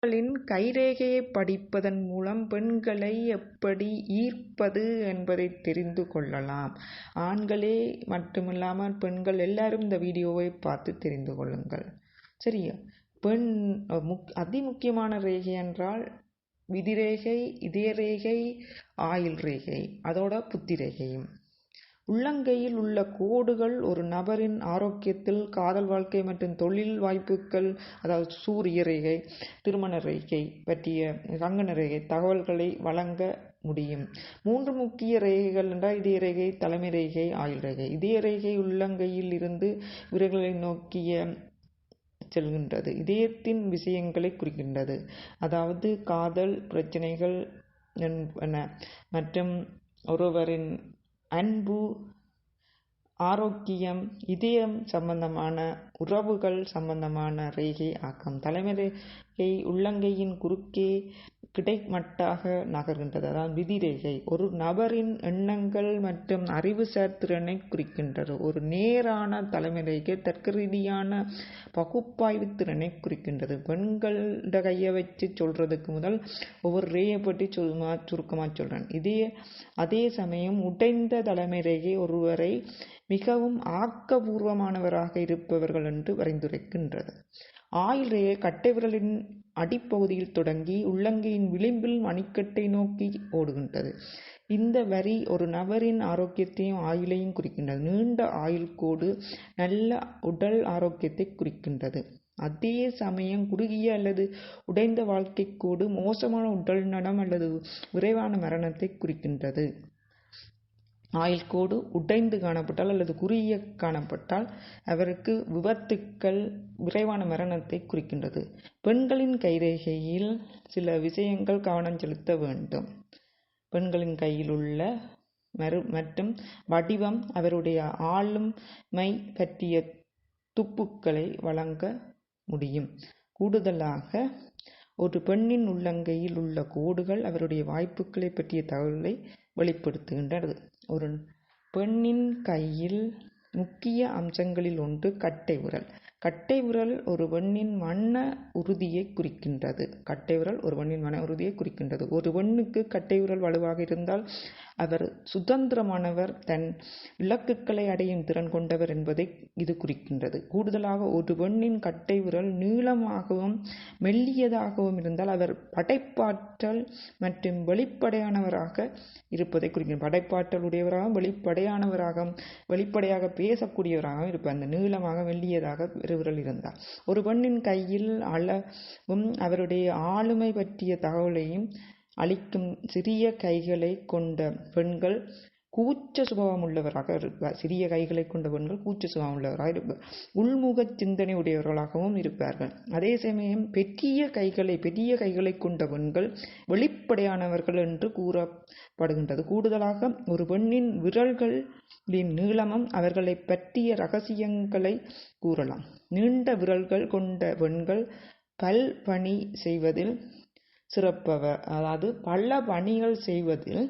பெண்களின் கைரேகையை படிப்பதன் மூலம் பெண்களை எப்படி ஈர்ப்பது என்பதை தெரிந்து கொள்ளலாம். ஆண்களே மட்டுமில்லாமல் பெண்கள் எல்லாரும் இந்த வீடியோவை பார்த்து தெரிந்து கொள்ளுங்கள். சரியா? அதிமுக்கியமான ரேகை என்றால் விதிரேகை, இதயரேகை, ஆயுள் ரேகை, அதோட புத்தி ரேகையும். உள்ளங்கையில் உள்ள கோடுகள் ஒரு நபரின் ஆரோக்கியத்தில், காதல் வாழ்க்கை மற்றும் தொழில் வாய்ப்புகள், அதாவது சூரிய ரேகை, திருமண ரேகை பற்றிய கங்கண ரேகை தகவல்களை வழங்க முடியும். 3 முக்கிய ரேகைகள் என்றால் இதய ரேகை, தலைமை ரேகை, ஆயுள் ரேகை. இதய ரேகை உள்ளங்கையில் இருந்து விரல்களை நோக்கிய செல்கின்றது. இதயத்தின் விஷயங்களை குறிக்கின்றது, அதாவது காதல் பிரச்சனைகள் மற்றும் ஒருவரின் அன்பு, ஆரோக்கியம், இதயம் சம்பந்தமான உறவுகள் சம்பந்தமான ரேகை ஆக்கம். தலைமை ரேகை உள்ளங்கையின் குறுக்கே கிடைமட்டாக நகர்கின்றது, அதாவது விதி ரேகை ஒரு நபரின் எண்ணங்கள் மற்றும் அறிவுசார் திறனை குறிக்கின்றது. ஒரு நேரான தலைமை ரேகை தர்க்கரீதியான பகுப்பாய்வு திறனை குறிக்கின்றது. பெண்களோட கையை வச்சு சொல்றதுக்கு முதல் ஒவ்வொரு ரேகை பற்றி சுருக்கமாக சொல்றேன். அதே சமயம் உடைந்த தலைமை ரேகை ஒருவரை மிகவும் ஆக்கபூர்வமானவராக இருப்பவர்கள் என்று பரிந்துரைக்கின்றது. ஆயுள் ரேகை கட்டை விரலின் அடிப்பகுதியில் தொடங்கி உள்ளங்கையின் விளிம்பில் மணிக்கட்டை நோக்கி ஓடுகின்றது. இந்த வரி ஒரு நபரின் ஆரோக்கியத்தையும் ஆயுளையும் குறிக்கின்றது. நீண்ட ஆயுள் கோடு நல்ல உடல் ஆரோக்கியத்தை குறிக்கின்றது. அதே சமயம் குறுகிய அல்லது உடைந்த வாழ்க்கை கோடு மோசமான உடல் நலம் அல்லது விரைவான மரணத்தை குறிக்கின்றது. ஆயுள் கோடு உடைந்து காணப்பட்டால் அல்லது குறுகிய காணப்பட்டால் அவருக்கு விபத்துக்கள், விரைவான மரணத்தை குறிக்கின்றது. பெண்களின் கைரேகையில் சில விஷயங்கள் கவனம் செலுத்த வேண்டும். பெண்களின் கையில் உள்ள மற்றும் வடிவம் அவருடைய ஆளுமை பற்றிய துப்புக்களை வழங்க முடியும். கூடுதலாக ஒரு பெண்ணின் உள்ளங்கையில் உள்ள கோடுகள் அவருடைய வாய்ப்புகளை பற்றிய தகவலை வெளிப்படுத்துகின்றது. ஒரு பெண்ணின் கையில் முக்கிய அம்சங்களில் ஒன்று கட்டை விரல். கட்டை விரல் ஒரு பெண்ணின் மன உறுதியை குறிக்கின்றது. ஒரு பெண்ணுக்கு கட்டை விரல் வலுவாக இருந்தால் அவர் சுதந்திரமானவர், தன் இலக்குகளை அடையும் திறன் கொண்டவர் என்பதை இது குறிக்கின்றது. கூடுதலாக ஒரு பெண்ணின் கட்டை விரல் நீளமாகவும் மெல்லியதாகவும் இருந்தால் அவர் படைப்பாற்றல் மற்றும் வெளிப்படையானவராக இருப்பதை குறிக்கின்றது. படைப்பாற்றல் உடையவராகவும் வெளிப்படையாக பேசக்கூடியவராகவும் இருப்பார். அந்த நீளமாக மெல்லியதாக விரல் இருந்தார். ஒரு பெண்ணின் கையில் அளவும் அவருடைய ஆளுமை பற்றிய தகவலையும் அளிக்கும் சிறிய கைகளை கொண்ட பெண்கள் கூச்ச சுபாவம் உள்ளவராக இருப்பார். உள்முக சிந்தனை உடையவர்களாகவும் இருப்பார்கள். அதே சமயம் பெரிய கைகளை கொண்ட பெண்கள் வெளிப்படையானவர்கள் என்று கூறப்படுகின்றது. கூடுதலாக ஒரு பெண்ணின் விரல்களின் நீளமும் அவர்களை பற்றிய ரகசியங்களை கூறலாம். நீண்ட விரல்கள் கொண்ட பெண்கள் பல்பணி செய்வதில் பல பணிகள் செய்வதில்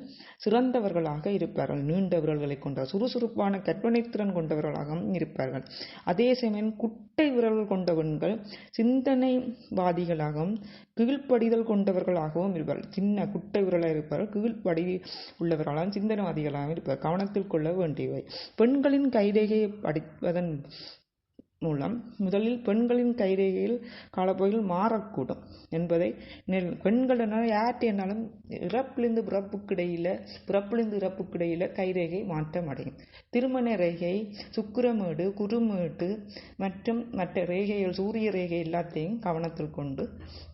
சிறந்தவர்களாக இருப்பார்கள். நீண்ட விரல்களை கொண்ட சுறுசுறுப்பான கற்பனை திறன் கொண்டவர்களாகவும் இருப்பார்கள். அதே சமயம் குட்டை விரல்கள் கொண்ட பெண்கள் சிந்தனைவாதிகளாகவும் கீழ்ப்படிதல் கொண்டவர்களாகவும் இருப்பார்கள். சின்ன குட்டை விரலாக இருப்பார்கள், கீழ்ப்படி உள்ளவர்களாகவும் சிந்தனைவாதிகளாகவும் இருப்பார்கள். கவனத்தில் கொள்ள வேண்டியவை. பெண்களின் கைரேகையை படிப்பதன் மூலம் முதலில் பெண்களின் கைரேகையில் காலப்போக்கில் மாறக்கூடும் என்பதை பெண்கள் யார்கிட்டனாலும் பிறப்பிலிருந்து இறப்புக்கிடையில கைரேகை மாற்றம் அடையும். திருமண ரேகை, சுக்கிரமேடு, குருமேடு மற்றும் மற்ற ரேகைகள், சூரிய ரேகை எல்லாத்தையும் கவனத்தில் கொண்டு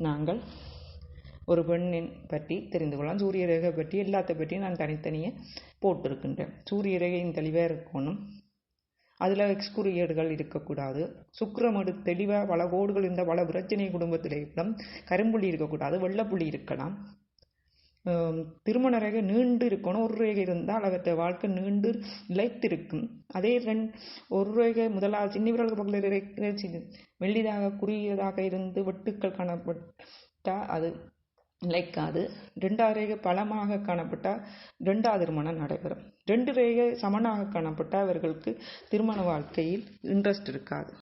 நாங்கள் ஒரு பெண்ணின் பற்றி தெரிந்து கொள்ளலாம். சூரிய ரேகை பற்றி எல்லாத்த பற்றியும் நான் தனித்தனியே போட்டிருக்கின்றேன். சூரிய ரேகையின் தெளிவாக இருக்கணும், அதில் எக்ஸ்குரியேடுகள் இருக்கக்கூடாது. சுக்கிரமேடு தெளிவாக பல கோடுகள் இருந்தால் பல பிரச்சனை குடும்பத்தில் இருக்கலாம். கரும்புள்ளி இருக்கக்கூடாது, வெள்ளப்புள்ளி இருக்கலாம். திருமண ரேகை நீண்டு இருக்கணும். ஒரு ரேகை இருந்தால் அவற்றை வாழ்க்கை நீண்டு நிலைத்திருக்கும். அதே ஒரு ரேகை முதலாவது சின்ன விரல் பக்கத்தில் மெல்லிதாக குறுகியதாக இருந்து வெட்டுக்கள் காணப்பட்டால் அது நிலைக்காது. 2வது ரேகை பலமாக காணப்பட்டால் 2வது திருமணம் நடைபெறும். 2 ரேகை சமனாக காணப்பட்டால் அவர்களுக்கு திருமண வாழ்க்கையில் இன்ட்ரெஸ்ட் இருக்காது.